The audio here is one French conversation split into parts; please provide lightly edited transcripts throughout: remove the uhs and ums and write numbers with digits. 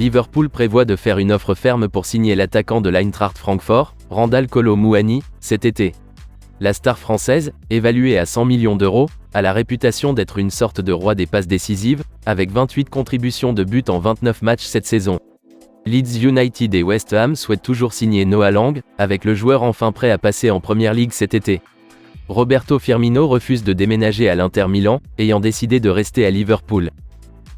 Liverpool prévoit de faire une offre ferme pour signer l'attaquant de l'Eintracht Francfort, Randal Kolo Muani, cet été. La star française, évaluée à 100 millions d'euros, a la réputation d'être une sorte de roi des passes décisives, avec 28 contributions de buts en 29 matchs cette saison. Leeds United et West Ham souhaitent toujours signer Noah Lang, avec le joueur enfin prêt à passer en Premier League cet été. Roberto Firmino refuse de déménager à l'Inter Milan, ayant décidé de rester à Liverpool.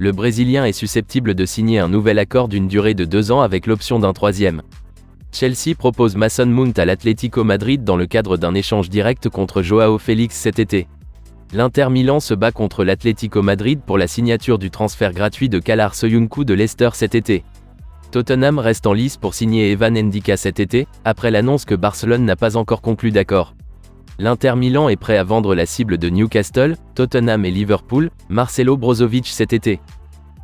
Le Brésilien est susceptible de signer un nouvel accord d'une durée de 2 ans avec l'option d'un troisième. Chelsea propose Mason Mount à l'Atlético Madrid dans le cadre d'un échange direct contre Joao Félix cet été. L'Inter Milan se bat contre l'Atlético Madrid pour la signature du transfert gratuit de Kalar Soyuncu de Leicester cet été. Tottenham reste en lice pour signer Evan Ndika cet été, après l'annonce que Barcelone n'a pas encore conclu d'accord. L'Inter Milan est prêt à vendre la cible de Newcastle, Tottenham et Liverpool, Marcelo Brozovic cet été.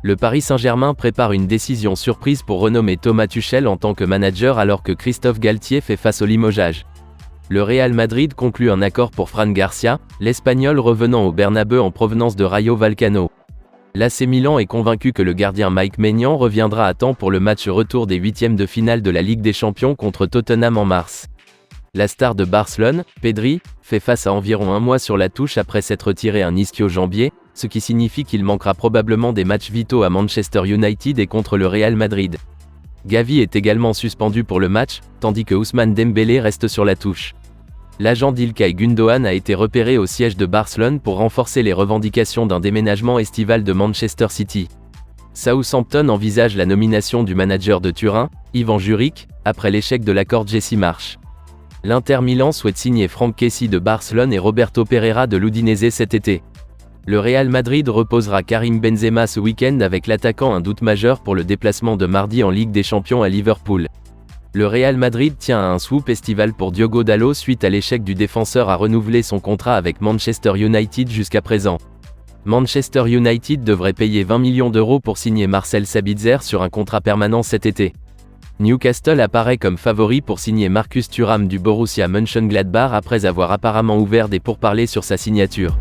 Le Paris Saint-Germain prépare une décision surprise pour renommer Thomas Tuchel en tant que manager alors que Christophe Galtier fait face au limogeage. Le Real Madrid conclut un accord pour Fran Garcia, l'Espagnol revenant au Bernabeu en provenance de Rayo Vallecano. L'AC Milan est convaincu que le gardien Mike Maignan reviendra à temps pour le match retour des huitièmes de finale de la Ligue des Champions contre Tottenham en mars. La star de Barcelone, Pedri, fait face à environ un mois sur la touche après s'être tiré un ischio-jambier, ce qui signifie qu'il manquera probablement des matchs vitaux à Manchester United et contre le Real Madrid. Gavi est également suspendu pour le match, tandis que Ousmane Dembélé reste sur la touche. L'agent d'Ilkay Gundogan a été repéré au siège de Barcelone pour renforcer les revendications d'un déménagement estival de Manchester City. Southampton envisage la nomination du manager de Turin, Ivan Juric, après l'échec de l'accord Jesse Marsch. L'Inter Milan souhaite signer Franck Kessie de Barcelone et Roberto Pereira de l'Udinese cet été. Le Real Madrid reposera Karim Benzema ce week-end avec l'attaquant un doute majeur pour le déplacement de mardi en Ligue des Champions à Liverpool. Le Real Madrid tient à un swoop estival pour Diogo Dalot suite à l'échec du défenseur à renouveler son contrat avec Manchester United jusqu'à présent. Manchester United devrait payer 20 millions d'euros pour signer Marcel Sabitzer sur un contrat permanent cet été. Newcastle apparaît comme favori pour signer Marcus Thuram du Borussia Mönchengladbach après avoir apparemment ouvert des pourparlers sur sa signature.